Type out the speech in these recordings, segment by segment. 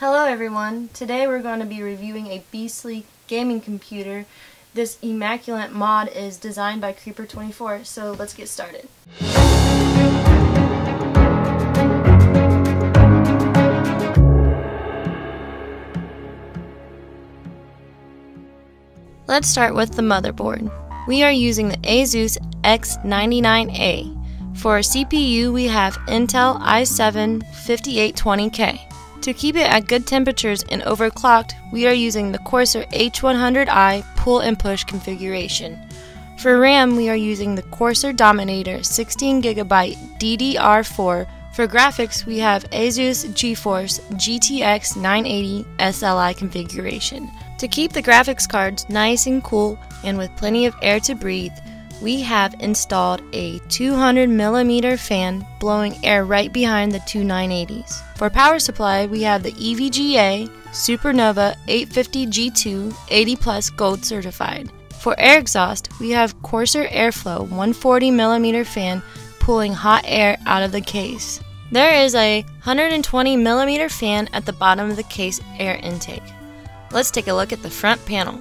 Hello everyone, today we're going to be reviewing a beastly gaming computer. This immaculate mod is designed by Creeper24, so let's get started. Let's start with the motherboard. We are using the Asus X99-A. For our CPU we have Intel i7-5820K. To keep it at good temperatures and overclocked, we are using the Corsair H100i pull and push configuration. For RAM, we are using the Corsair Dominator 16GB DDR4. For graphics, we have Asus GeForce GTX 980 SLI configuration. To keep the graphics cards nice and cool and with plenty of air to breathe, we have installed a 200mm fan blowing air right behind the two 980s. For power supply, we have the EVGA SuperNOVA 850G2 80+ Gold certified. For air exhaust, we have Corsair Airflow 140mm fan pulling hot air out of the case. There is a 120mm fan at the bottom of the case air intake. Let's take a look at the front panel.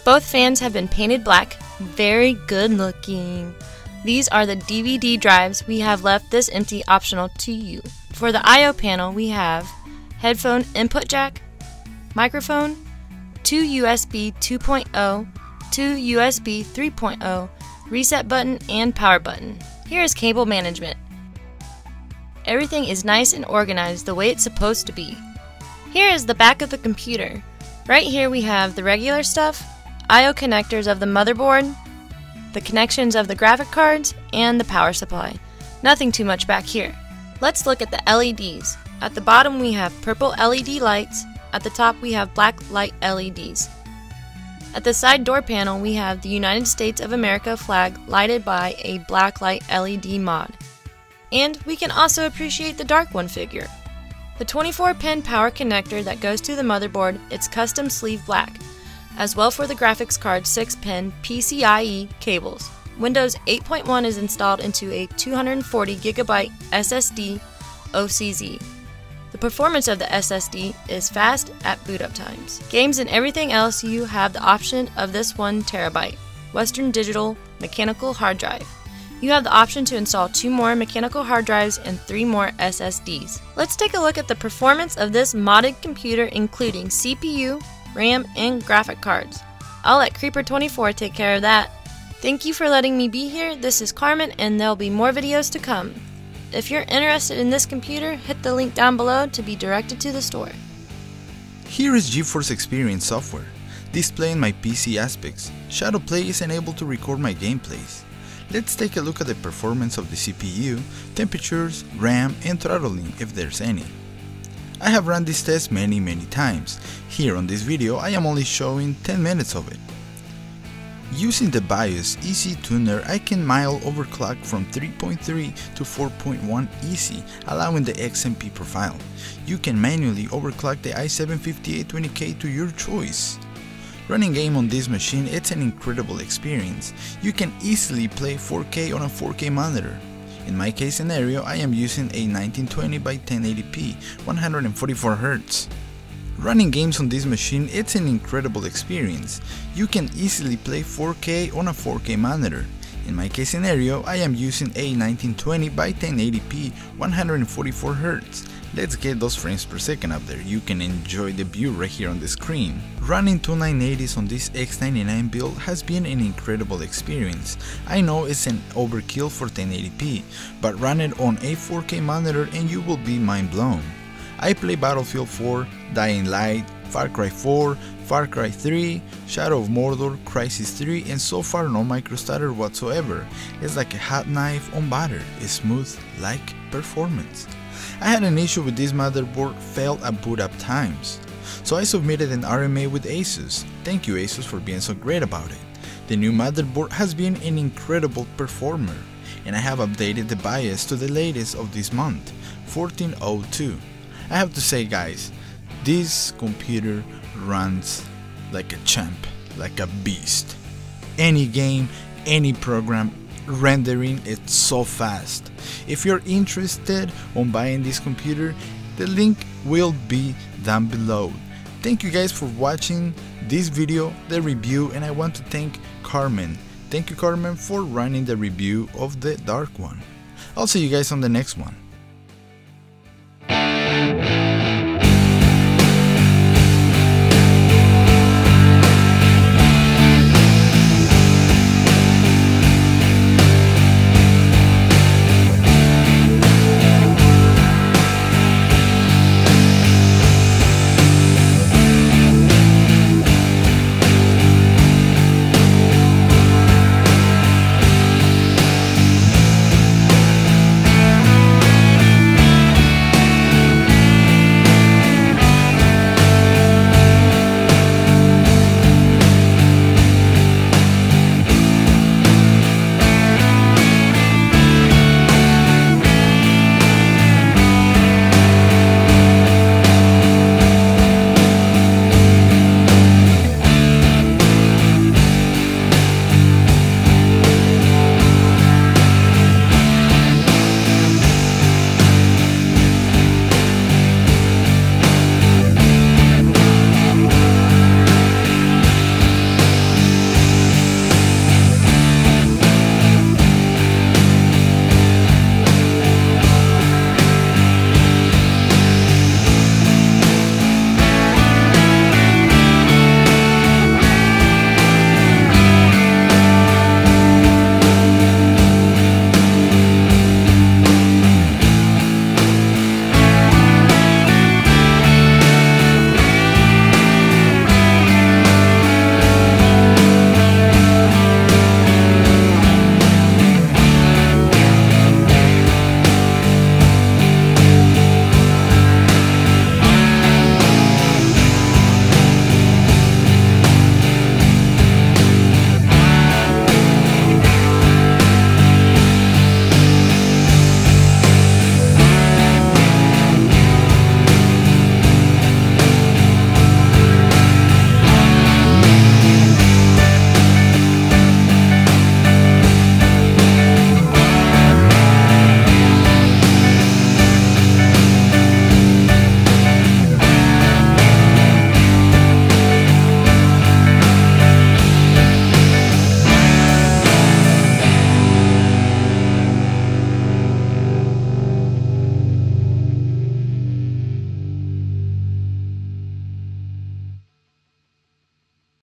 Both fans have been painted black, very good looking. These are the DVD drives. We have left this empty, optional to you. For the I/O panel, we have headphone input jack, microphone, two USB 2.0, two USB 3.0, reset button, and power button. Here is cable management. Everything is nice and organized the way it's supposed to be. Here is the back of the computer. Right here we have the regular stuff, I/O connectors of the motherboard, the connections of the graphic cards, and the power supply. Nothing too much back here. Let's look at the LEDs. At the bottom we have purple LED lights. At the top we have black light LEDs. At the side door panel we have the United States of America flag lighted by a black light LED mod. And we can also appreciate the dark one figure. The 24-pin power connector that goes to the motherboard, it's custom sleeve black. As well for the graphics card 6-pin PCIe cables. Windows 8.1 is installed into a 240GB SSD OCZ. The performance of the SSD is fast at boot up times. Games and everything else, you have the option of this 1TB Western Digital mechanical hard drive. You have the option to install 2 more mechanical hard drives and 3 more SSDs. Let's take a look at the performance of this modded computer, including CPU, RAM, and graphic cards. I'll let Creeper24 take care of that. Thank you for letting me be here. This is Carmen, and there'll be more videos to come. If you're interested in this computer, hit the link down below to be directed to the store. Here is GeForce Experience software. Displaying my PC aspects, Shadowplay is enabled to record my gameplays. Let's take a look at the performance of the CPU, temperatures, RAM, and throttling if there's any. I have run this test many times. Here on this video I am only showing 10 minutes of it. Using the BIOS Easy Tuner, I can mild overclock from 3.3 to 4.1 easy, allowing the XMP profile. You can manually overclock the i7-5820K to your choice. Running game on this machine, it's an incredible experience. You can easily play 4K on a 4K monitor. In my case scenario, I am using a 1920x1080p 144Hz. Running games on this machine, it's an incredible experience. You can easily play 4K on a 4K monitor. In my case scenario, I am using a 1920x1080p 144Hz. Let's get those frames per second up there. You can enjoy the view right here on the screen. Running two 980s on this X99 build has been an incredible experience. I know it's an overkill for 1080p, but run it on a 4K monitor and you will be mind blown. I play Battlefield 4, Dying Light, Far Cry 4, Far Cry 3, Shadow of Mordor, Crysis 3, and so far no microstutter whatsoever. It's like a hot knife on butter, a smooth like performance. I had an issue with this motherboard, failed at boot up times. So I submitted an RMA with Asus. Thank you Asus for being so great about it. The new motherboard has been an incredible performer, and I have updated the BIOS to the latest of this month, 1402. I have to say guys, this computer runs like a champ, like a beast. Any game, any program, rendering it so fast. If you're interested on buying this computer, the link will be down below. Thank you guys for watching this video, the review, and I want to thank Carmen. Thank you, Carmen, for running the review of the dark one. I'll see you guys on the next one.